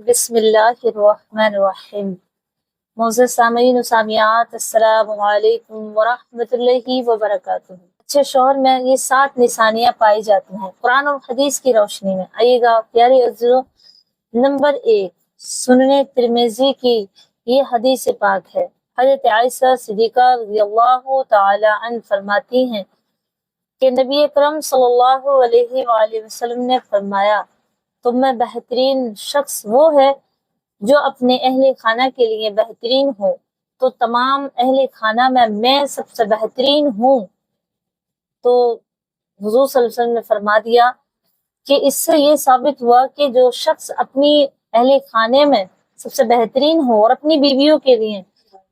बिस्मिल्लाहिर्रहमानिर्रहीम। मोअज़्ज़ज़ सामीईन व सामियात, अस्सलामु अलैकुम व रहमतुल्लाहि व बरकातुहू। अच्छे शौहर में ये 7 निशानियां पाई जाती हैं कुरान और हदीस की रोशनी में। आइएगा प्यारे अज़ीज़ों, नंबर 1 सुनने तिरमिज़ी की ये हदीस पाक है। हज़रत आयशा सिद्दीक़ा रज़ियल्लाहु तआला अन्हा फरमाती हैं कि नबी अकरम सल्लल्लाहु अलैहि वसल्लम ने फरमाया, तुम में बेहतरीन शख्स वो है जो अपने अहले खाना के लिए बेहतरीन हो, तो तमाम अहले खाना में मैं सबसे बेहतरीन हूँ। तो हुज़ूर सल्लल्लाहु अलैहि वसल्लम ने फरमा दिया कि इससे ये साबित हुआ कि जो शख्स अपनी अहले खाने में सबसे बेहतरीन हो और अपनी बीवियों के लिए,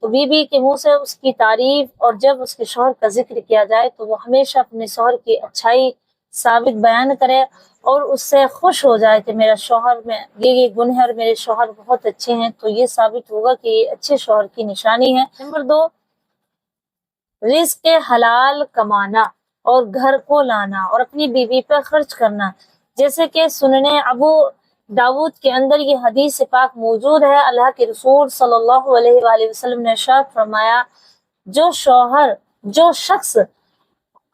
तो बीवी के मुंह से उसकी तारीफ और जब उसके शौहर का जिक्र किया जाए तो वो हमेशा अपने शौहर की अच्छाई साबित बयान करे और उससे खुश हो जाए कि मेरा शौहर में ये गुण है और मेरे शौहर बहुत अच्छे हैं। तो ये साबित होगा कि ये अच्छे शौहर की निशानी है। नंबर 2 रिज़्क़ हलाल कमाना और घर को लाना और अपनी बीवी पर खर्च करना। जैसे कि सुनने अबू दाऊद के अंदर ये हदीस पाक मौजूद है। अल्लाह के रसूल सल्लल्लाहु अलैहि वसल्लम ने इरशाद फरमाया, जो शख्स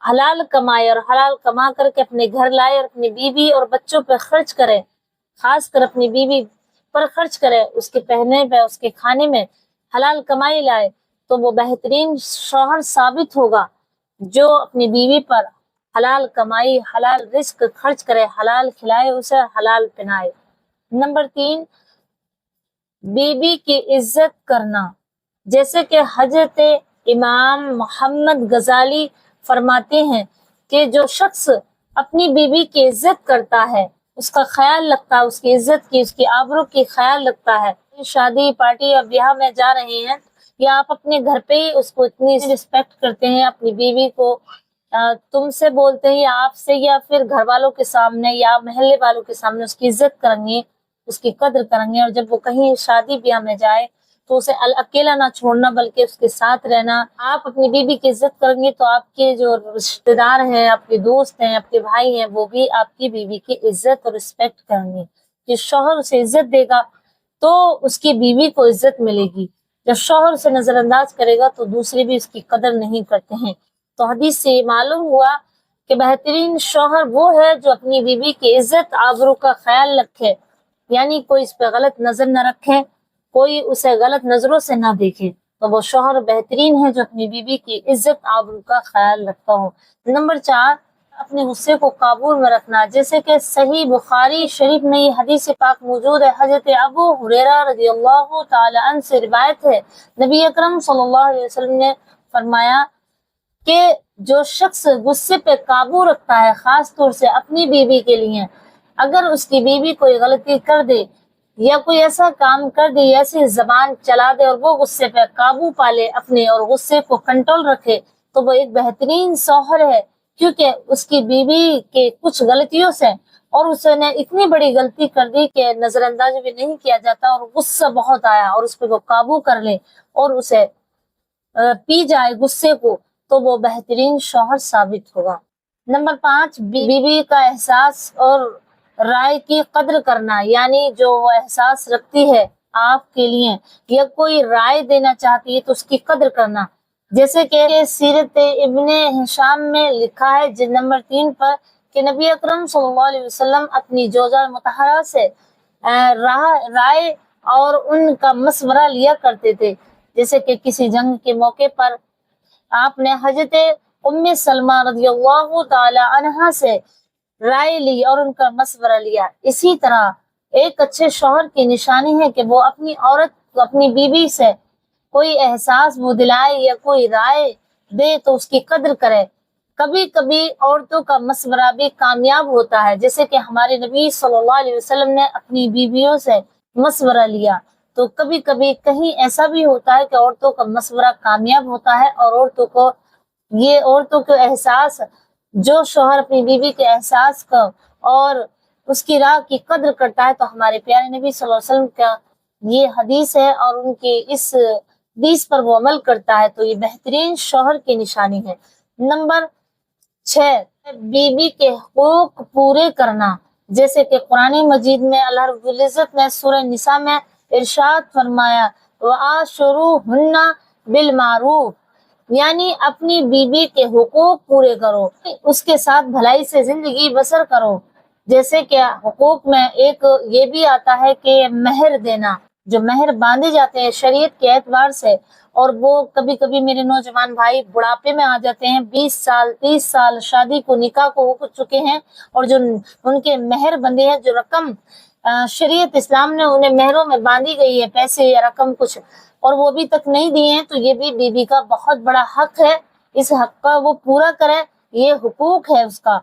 हलाल कमाए और हलाल कमा करके अपने घर लाए और अपनी बीवी और बच्चों पर खर्च करे, खासकर अपनी बीवी पर खर्च करे, उसके पहनने पे, उसके खाने में हलाल कमाई लाए, तो वो बेहतरीन शौहर साबित होगा जो अपनी बीवी पर हलाल कमाई, हलाल रिस्क खर्च करे, हलाल खिलाए, उसे हलाल पहनाए। नंबर 3 बीवी की इज्जत करना। जैसे कि हजरत इमाम मोहम्मद गजाली फरमाते हैं कि जो शख्स अपनी बीवी की इज्जत करता है, उसका ख्याल रखता है, उसकी इज्जत की, उसकी आबरू की ख्याल रखता है, शादी पार्टी या ब्याह में जा रहे हैं या आप अपने घर पे ही उसको इतनी रिस्पेक्ट करते हैं, अपनी बीवी को तुमसे बोलते हैं या आपसे या फिर घर वालों के सामने या महल्ले वालों के सामने उसकी इज्जत करेंगे, उसकी कद्र करेंगे, और जब वो कहीं शादी ब्याह में जाए तो उसे अकेला ना छोड़ना बल्कि उसके साथ रहना। आप अपनी बीवी की इज्जत करेंगे तो आपके जो रिश्तेदार हैं, आपके दोस्त हैं, आपके भाई हैं, वो भी आपकी बीवी की इज्जत और रिस्पेक्ट करेंगे। जिस शौहर उसे इज्जत देगा तो उसकी बीवी को इज्जत मिलेगी। जब शौहर उसे नजरअंदाज करेगा तो दूसरे भी उसकी कदर नहीं करते हैं। तो हदीस से ये मालूम हुआ कि बेहतरीन शौहर वो है जो अपनी बीवी की इज्जत आबरू का ख्याल रखे, यानी कोई इस पर गलत नजर न रखे, कोई उसे गलत नजरों से ना देखे, तो वो शौहर बेहतरीन है जो अपनी बीवी की इज्जत आबरू का ख्याल रखता हो। नंबर 4 अपने गुस्से को काबू में रखना। जैसे कि सही बुखारी शरीफ में ये हदीस पाक मौजूद है। हजरत अबू हुरैरा रज़ियल्लाहु ताला अन्हु से रिवायत है, नबी अकरम सल्लल्लाहु अलैहि वसल्लम ने फरमाया कि जो शख्स गुस्से पे काबू रखता है, खास तौर से अपनी बीवी के लिए, अगर उसकी बीवी कोई गलती कर दे या कोई ऐसा काम कर दे, ऐसी जबान चला दे और वो गुस्से पे काबू पा ले अपने और गुस्से को कंट्रोल रखे, तो वो एक बेहतरीन शौहर है, क्योंकि उसकी बीवी के कुछ गलतियों से और उसने इतनी बड़ी गलती कर दी कि नजरअंदाज भी नहीं किया जाता और गुस्सा बहुत आया और उस पर वो काबू कर ले और उसे पी जाए गुस्से को, तो वो बेहतरीन शौहर साबित होगा। नंबर 5 बीवी का एहसास और राय की कद्र करना, यानी जो वो एहसास रखती है आपके लिए या कोई राय देना चाहती है तो उसकी कद्र करना। जैसे कि सीरत इब्ने हिशाम में लिखा है जिल्द नंबर 3 पर कि नबी अकरम सल्लल्लाहु अलैहि वसल्लम अपनी जोजा मुतहरा से राय और उनका मशवरा लिया करते थे। जैसे कि किसी जंग के मौके पर आपने हजरत उम्मे सलमा रज़ियल्लाहु ताला अन्हा से राय ली और उनका मशवरा लिया। इसी तरह एक अच्छे शौहर की निशानी है कि वो अपनी औरत को, अपनी बीवी से कोई एहसास वो दिलाए या कोई राय दे तो उसकी कद्र करे। कभी कभी औरतों का मशवरा भी कामयाब होता है, जैसे कि हमारे नबी सल्लल्लाहु अलैहि वसल्लम ने अपनी बीवियों से मशवरा लिया। तो कभी कभी कहीं ऐसा भी होता है कि औरतों का मशवरा कामयाब होता है और औरतों को एहसास, जो शौहर अपनी बीवी के एहसास का और उसकी राह की कद्र करता है, तो हमारे प्यारे नबी सल्लल्लाहु अलैहि वसल्लम का ये हदीस है और उनके इस हदीस पर वो अमल करता है, तो ये बेहतरीन शौहर की निशानी है। नंबर 6 बीवी के हुकूक पूरे करना। جیسے کہ قرآن مجید میں اللہ رب العزت نے سورہ نساء میں ارشاد فرمایا وَآشُرُوهُنَّ بِالْمَعْرُوفِ، یعنی اپنی بیوی کے حقوق پورے کرو، اس کے ساتھ بھلائی سے زندگی بسر کرو۔ جیسے کہ حقوق میں ایک یہ بھی آتا ہے کہ مہر دینا، جو مہر باندھے جاتے ہیں شریعت کے اعتبار سے، اور وہ کبھی کبھی میرے نوجوان بھائی بڑھاپے میں آ جاتے ہیں، 20 سال 30 سال شادی کو نکاح کو ہو چکے ہیں، اور جو ان کے مہر بندے ہیں، جو رقم شریعت اسلام نے انہیں مہروں میں باندھی گئی ہے، پیسے یا رقم کچھ، اور وہ ابھی تک نہیں دیے ہیں، تو یہ بھی بیوی کا بہت بڑا حق ہے، اس حق کا وہ پورا کرے، یہ حقوق ہے اس کا،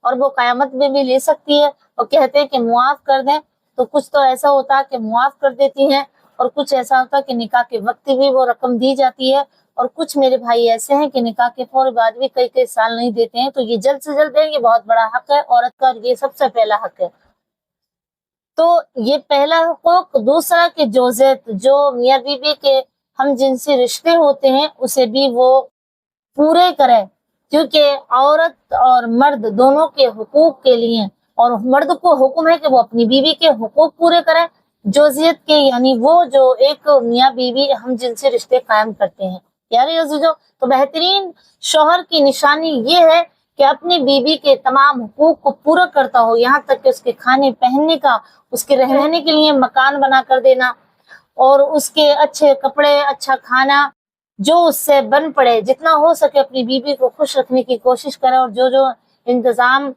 اور وہ قیامت میں بھی لے سکتی ہے۔ اور کہتے ہیں کہ معاف کر دیں، تو کچھ تو ایسا ہوتا ہے کہ معاف کر دیتی ہیں، اور کچھ ایسا ہوتا ہے کہ نکاح کے وقت بھی وہ رقم دی جاتی ہے، اور کچھ میرے بھائی ایسے ہیں کہ نکاح کے فوری بعد بھی کئی کئی سال نہیں دیتے ہیں، تو یہ جلد سے جلد دیں، یہ بہت بڑا حق ہے عورت کا، یہ سب سے پہلا حق ہے۔ تو یہ پہلا حقوق۔ دوسرا کہ جوزیت، جو میاں بیوی کے ہم جنسی رشتے ہوتے ہیں اسے بھی وہ پورے کرے، کیونکہ عورت اور مرد دونوں کے حقوق کے لیے، اور مرد کو حکم ہے کہ وہ اپنی بیوی کے حقوق پورے کرے، جوزیت کے یعنی وہ جو ایک میاں بیوی ہم جنسی رشتے قائم کرتے ہیں۔ پیارے عزیزو، تو بہترین شوہر کی نشانی یہ ہے کہ اپنی بیوی کے تمام حقوق کو پورا کرتا ہو، یہاں تک کہ اس کے کھانے پہننے کا، اس کے رہنے کے لیے مکان بنا کر دینا، اور اس کے اچھے کپڑے، اچھا کھانا جو اس سے بن پڑے، جتنا ہو سکے اپنی بیوی کو خوش رکھنے کی کوشش کرے، اور جو انتظام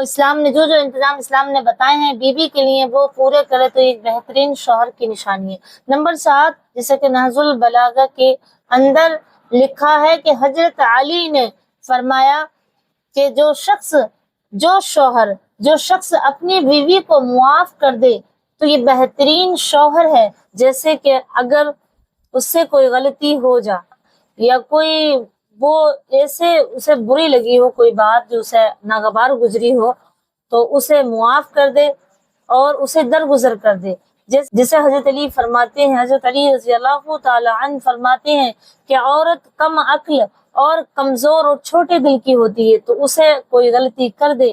اسلام نے اسلام نے بتائے ہیں بیوی کے لیے وہ پورے کرے، تو ایک بہترین شوہر کی نشانی ہے۔ نمبر 7، جیسے کہ نہج البلاغہ کے اندر لکھا ہے کہ حضرت علی نے فرمایا کہ جو شخص اپنی بیوی کو معاف کر دے تو یہ بہترین شوہر ہے۔ جیسے کہ اگر اس سے کوئی غلطی ہو جا، یا کوئی وہ ایسے اسے بری لگی ہو، کوئی بات جو اسے ناگوار گزری ہو، تو اسے معاف کر دے اور اسے درگزر کر دے۔ جیسے حضرت علی فرماتے ہیں، حضرت علی رضی اللہ تعالی عنہ فرماتے ہیں کہ عورت کم عقل اور کمزور اور چھوٹے دل کی ہوتی ہے، تو اسے کوئی غلطی کر دے،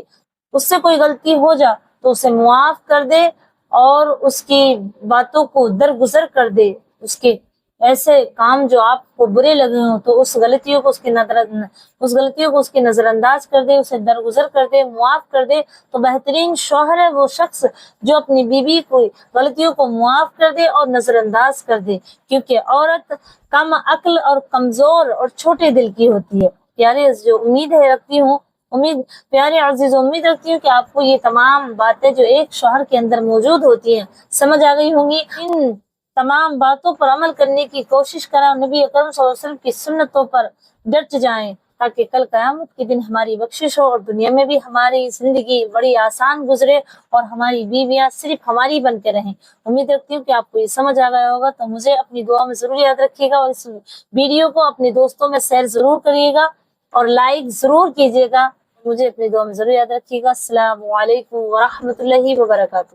اس سے کوئی غلطی ہو جا تو اسے معاف کر دے اور اس کی باتوں کو درگزر کر دے، اس کے ایسے کام جو آپ کو برے لگے ہوں تو اس غلطیوں کو اس کی نظر انداز کر دے، اسے درگزر کر دے، معاف کر دے، تو بہترین شوہر ہے وہ شخص جو اپنی بیوی کو غلطیوں کو معاف کر دے اور نظر انداز کر دے، کیونکہ عورت کم عقل اور کمزور اور چھوٹے دل کی ہوتی ہے۔ پیارے جو امید رکھتی ہوں کہ آپ کو یہ تمام باتیں جو ایک شوہر کے اندر موجود ہوتی ہیں سمجھ آ گئی ہوں گی۔ ان تمام باتوں پر عمل کرنے کی کوشش کریں، نبی اکرم صلی اللہ علیہ وسلم کی سنتوں پر ڈٹ جائیں، تاکہ کل قیامت کے دن ہماری بخشش ہو، اور دنیا میں بھی ہماری زندگی بڑی آسان گزرے، اور ہماری بیویاں صرف ہماری بن کے رہیں۔ امید رکھتی ہوں کہ آپ کو یہ سمجھ آ گیا ہوگا، تو مجھے اپنی دعا میں ضرور یاد رکھیے گا، اور اس ویڈیو کو اپنے دوستوں میں شیئر ضرور کریے گا، اور لائک ضرور کیجیے گا۔ مجھے اپنی دعا میں ضرور یاد رکھیے گا۔ السلام علیکم ورحمۃ اللہ وبرکاتہ۔